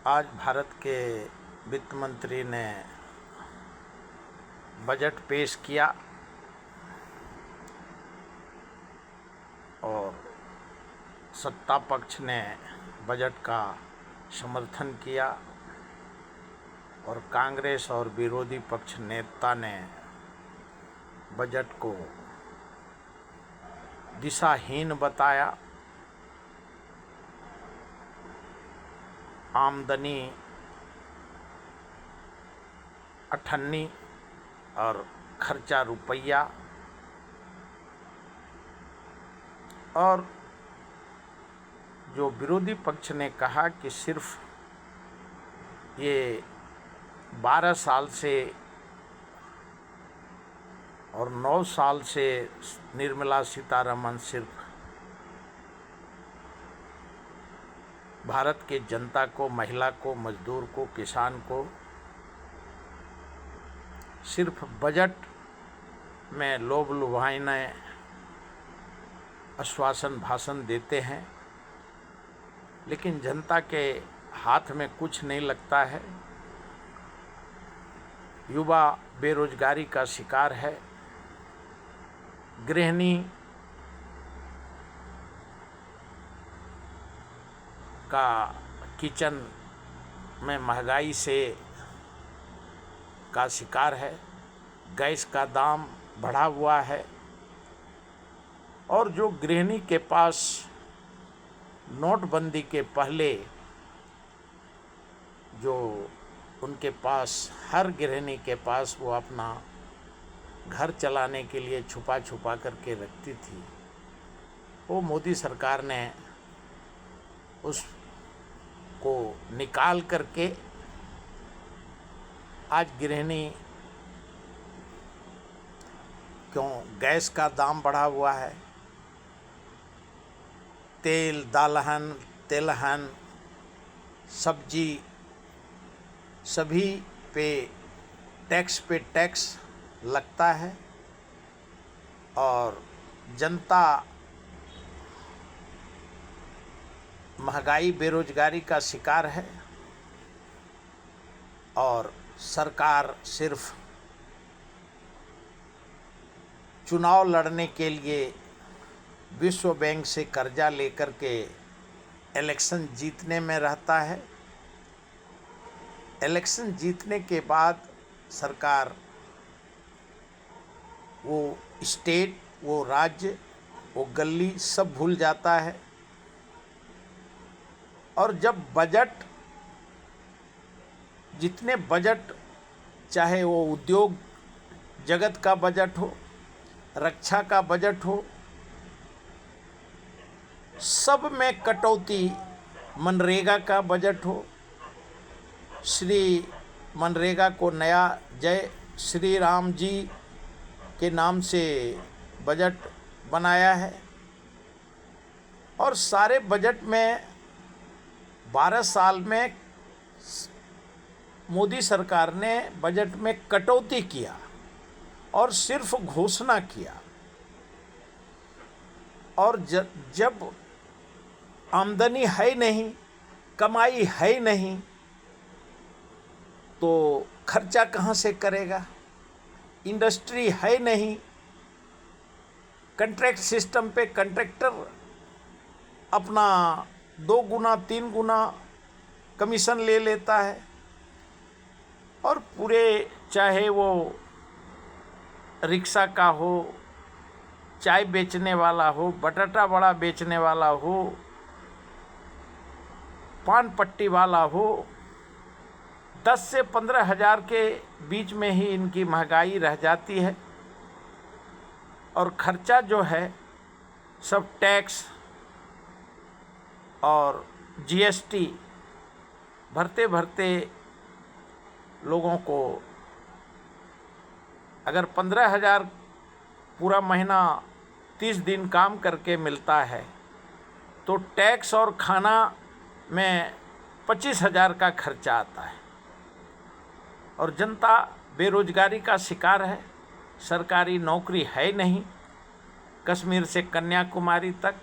आज भारत के वित्त मंत्री ने बजट पेश किया और सत्ता पक्ष ने बजट का समर्थन किया और कांग्रेस और विरोधी पक्ष नेता ने बजट को दिशाहीन बताया। आमदनी अठन्नी और खर्चा रुपया, और जो विरोधी पक्ष ने कहा कि सिर्फ ये 12 साल से और 9 साल से निर्मला सीतारमण सिर्फ भारत के जनता को, महिला को, मजदूर को, किसान को सिर्फ बजट में लोभ लुभावने आश्वासन भाषण देते हैं, लेकिन जनता के हाथ में कुछ नहीं लगता है। युवा बेरोजगारी का शिकार है। गृहिणी का किचन में महंगाई से का शिकार है। गैस का दाम बढ़ा हुआ है और जो गृहिणी के पास नोटबंदी के पहले जो उनके पास हर गृहिणी के पास वो अपना घर चलाने के लिए छुपा छुपा करके रखती थी, वो मोदी सरकार ने उसको निकाल करके आज गृहिणी क्यों गैस का दाम बढ़ा हुआ है, तेल दालहन तेलहन सब्जी सभी पे टैक्स लगता है और जनता महंगाई बेरोजगारी का शिकार है और सरकार सिर्फ चुनाव लड़ने के लिए विश्व बैंक से कर्जा लेकर के इलेक्शन जीतने में रहता है। इलेक्शन जीतने के बाद सरकार वो स्टेट, वो राज्य, वो गली सब भूल जाता है और जब बजट, जितने बजट, चाहे वो उद्योग जगत का बजट हो, रक्षा का बजट हो, सब में कटौती, मनरेगा का बजट हो, श्री मनरेगा को नया जय श्री राम जी के नाम से बजट बनाया है और सारे बजट में 12 साल में मोदी सरकार ने बजट में कटौती किया और सिर्फ घोषणा किया। और जब आमदनी है नहीं, कमाई है नहीं, तो खर्चा कहाँ से करेगा? इंडस्ट्री है नहीं, कॉन्ट्रैक्ट सिस्टम पे कॉन्ट्रैक्टर अपना 2 गुना 3 गुना कमीशन ले लेता है और पूरे, चाहे वो रिक्शा का हो, चाय बेचने वाला हो, बटाटा बड़ा बेचने वाला हो, पान पट्टी वाला हो, 10 से 15 हज़ार के बीच में ही इनकी महंगाई रह जाती है और खर्चा जो है सब टैक्स और जीएसटी भरते भरते लोगों को, अगर 15,000 पूरा महीना 30 दिन काम करके मिलता है तो टैक्स और खाना में 25,000 का खर्चा आता है और जनता बेरोजगारी का शिकार है। सरकारी नौकरी है नहीं। कश्मीर से कन्याकुमारी तक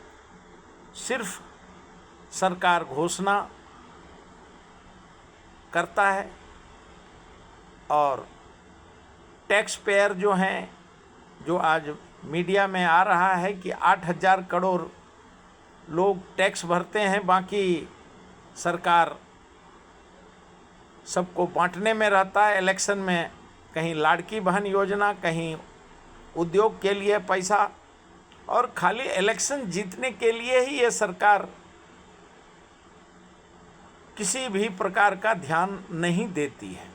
सिर्फ सरकार घोषणा करता है। और टैक्स पेयर जो हैं, जो आज मीडिया में आ रहा है कि 8,000 करोड़ लोग टैक्स भरते हैं, बाकी सरकार सबको बांटने में रहता है। इलेक्शन में कहीं लाड़की बहन योजना, कहीं उद्योग के लिए पैसा, और खाली इलेक्शन जीतने के लिए ही ये सरकार किसी भी प्रकार का ध्यान नहीं देती है।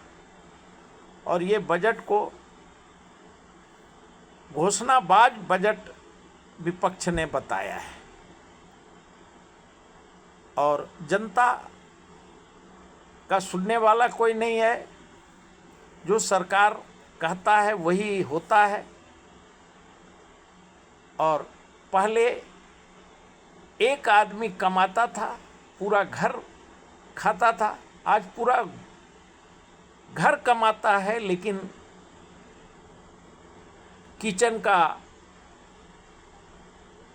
और ये बजट को घोषणाबाज बजट विपक्ष ने बताया है। और जनता का सुनने वाला कोई नहीं है। जो सरकार कहता है वही होता है। और पहले एक आदमी कमाता था, पूरा घर खाता था। आज पूरा घर कमाता है, लेकिन किचन का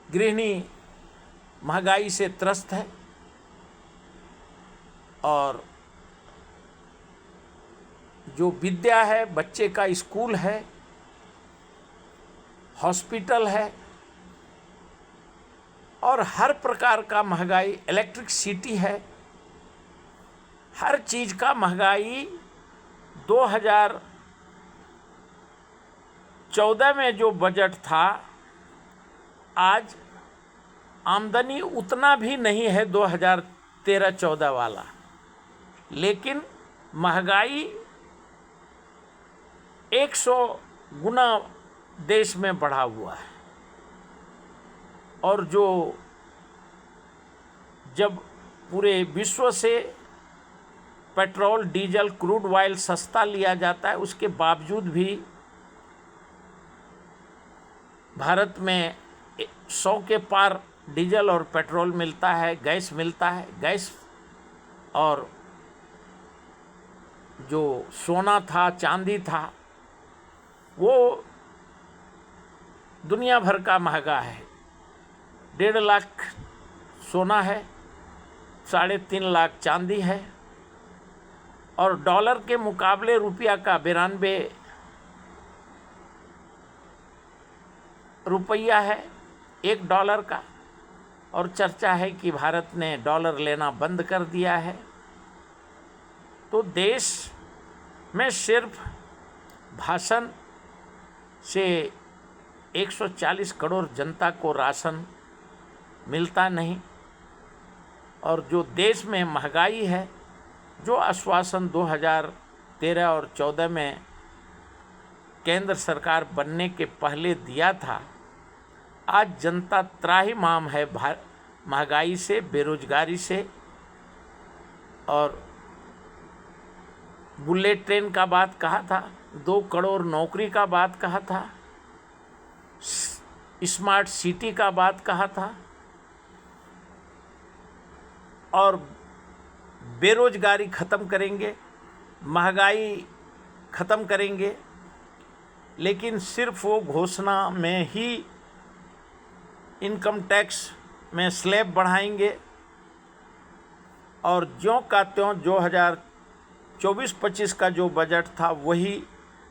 गृहिणी महंगाई से त्रस्त है। और जो विद्या है, बच्चे का स्कूल है, हॉस्पिटल है, और हर प्रकार का महंगाई, इलेक्ट्रिसिटी है, हर चीज़ का महंगाई 2014 में जो बजट था, आज आमदनी उतना भी नहीं है 2013-14 वाला, लेकिन महंगाई 100 गुना देश में बढ़ा हुआ है। और जो जब पूरे विश्व से पेट्रोल, डीजल, क्रूड ऑयल सस्ता लिया जाता है, उसके बावजूद भी भारत में 100 के पार डीजल और पेट्रोल मिलता है, गैस मिलता है। गैस और जो सोना था, चांदी था, वो दुनिया भर का महंगा है। 1.5 लाख सोना है, 3.5 लाख चांदी है, और डॉलर के मुकाबले रुपया का 92 रुपया है एक डॉलर का। और चर्चा है कि भारत ने डॉलर लेना बंद कर दिया है। तो देश में सिर्फ भाषण से 140 करोड़ जनता को राशन मिलता नहीं। और जो देश में महंगाई है, जो आश्वासन 2013 और 14 में केंद्र सरकार बनने के पहले दिया था, आज जनता त्राहिमाम है महंगाई से, बेरोजगारी से। और बुलेट ट्रेन का बात कहा था, 2 करोड़ नौकरी का बात कहा था, स्मार्ट सिटी का बात कहा था, और बेरोजगारी ख़त्म करेंगे, महंगाई ख़त्म करेंगे। लेकिन सिर्फ वो घोषणा में ही इनकम टैक्स में स्लैब बढ़ाएंगे, और ज्यों का त्यों 2024-25 का जो बजट था, वही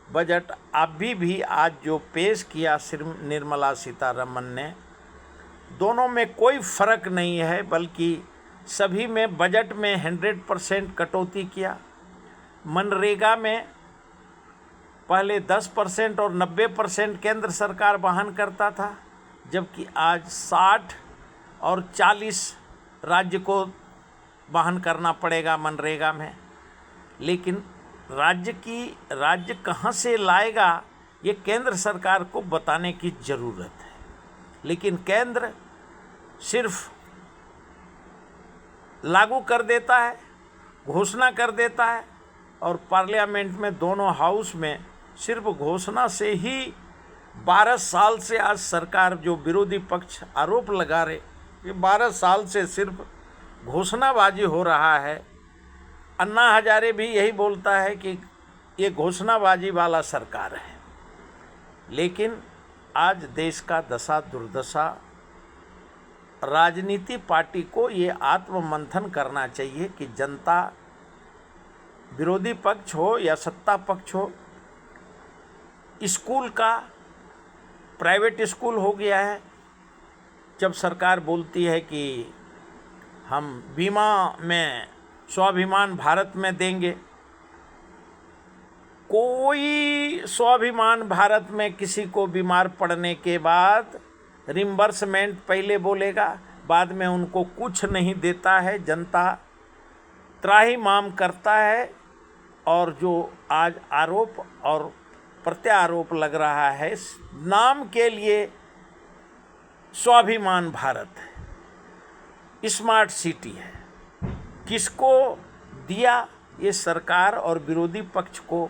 बजट अभी भी आज जो पेश किया निर्मला सीतारमन ने, दोनों में कोई फ़र्क नहीं है, बल्कि सभी में बजट में 100% कटौती किया। मनरेगा में पहले 10% और 90% केंद्र सरकार वहन करता था, जबकि आज 60 और 40 राज्य को वहन करना पड़ेगा मनरेगा में। लेकिन राज्य कहाँ से लाएगा, ये केंद्र सरकार को बताने की ज़रूरत है। लेकिन केंद्र सिर्फ लागू कर देता है, घोषणा कर देता है, और पार्लियामेंट में दोनों हाउस में सिर्फ घोषणा से ही 12 साल से आज सरकार, जो विरोधी पक्ष आरोप लगा रहे, ये 12 साल से सिर्फ घोषणाबाजी हो रहा है। अन्ना हजारे भी यही बोलता है कि ये घोषणाबाजी वाला सरकार है। लेकिन आज देश का दशा दुर्दशा, राजनीति पार्टी को ये आत्ममंथन करना चाहिए कि जनता विरोधी पक्ष हो या सत्ता पक्ष हो, स्कूल का प्राइवेट स्कूल हो गया है। जब सरकार बोलती है कि हम बीमा में स्वाभिमान भारत में देंगे, कोई स्वाभिमान भारत में किसी को बीमार पड़ने के बाद रिम्बर्समेंट पहले बोलेगा, बाद में उनको कुछ नहीं देता है। जनता त्राहिमाम करता है। और जो आज आरोप और प्रत्यारोप लग रहा है, नाम के लिए स्वाभिमान भारत है, स्मार्ट सिटी है, किसको दिया ये सरकार और विरोधी पक्ष को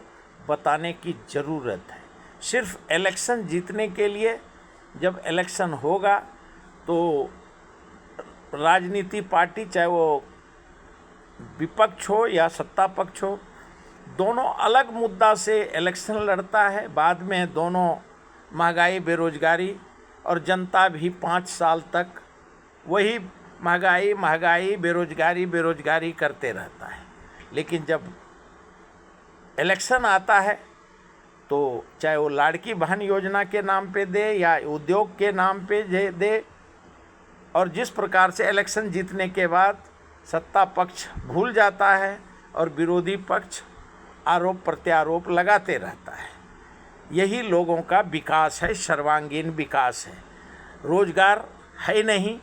बताने की ज़रूरत है। सिर्फ इलेक्शन जीतने के लिए, जब इलेक्शन होगा तो राजनीति पार्टी, चाहे वो विपक्ष हो या सत्ता पक्ष हो, दोनों अलग मुद्दा से इलेक्शन लड़ता है। बाद में दोनों महंगाई, बेरोजगारी, और जनता भी 5 साल तक वही महंगाई बेरोजगारी करते रहता है। लेकिन जब इलेक्शन आता है तो चाहे वो लाड़की बहन योजना के नाम पे दे या उद्योग के नाम पे दे, और जिस प्रकार से इलेक्शन जीतने के बाद सत्ता पक्ष भूल जाता है और विरोधी पक्ष आरोप प्रत्यारोप लगाते रहता है। यही लोगों का विकास है, सर्वांगीण विकास है। रोजगार है नहीं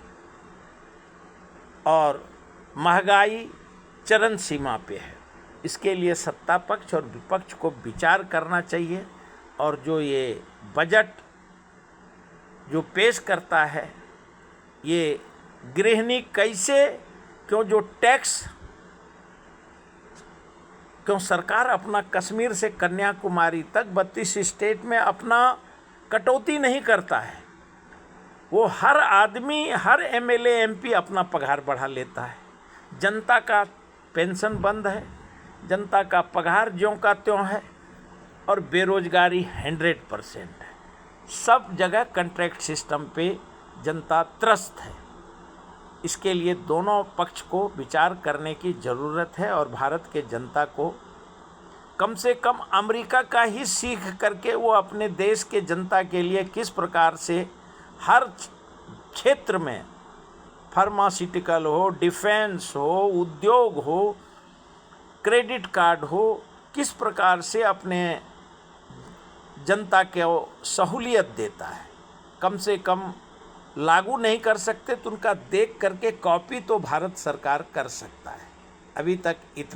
और महंगाई चरम सीमा पे है। इसके लिए सत्ता पक्ष और विपक्ष को विचार करना चाहिए। और जो ये बजट जो पेश करता है, ये गृहिणी कैसे, क्यों सरकार अपना कश्मीर से कन्याकुमारी तक 32 स्टेट में अपना कटौती नहीं करता है। वो हर आदमी, हर एमएलए एमपी अपना पगार बढ़ा लेता है। जनता का पेंशन बंद है, जनता का पगार ज्यों का त्यों है, और बेरोजगारी 100% है। सब जगह कॉन्ट्रैक्ट सिस्टम पे जनता त्रस्त है। इसके लिए दोनों पक्ष को विचार करने की ज़रूरत है। और भारत के जनता को कम से कम अमेरिका का ही सीख करके वो अपने देश के जनता के लिए किस प्रकार से हर क्षेत्र में, फार्मास्यूटिकल हो, डिफेंस हो, उद्योग हो, क्रेडिट कार्ड हो, किस प्रकार से अपने जनता को सहूलियत देता है। कम से कम लागू नहीं कर सकते तो उनका देख करके कॉपी तो भारत सरकार कर सकता है। अभी तक इतना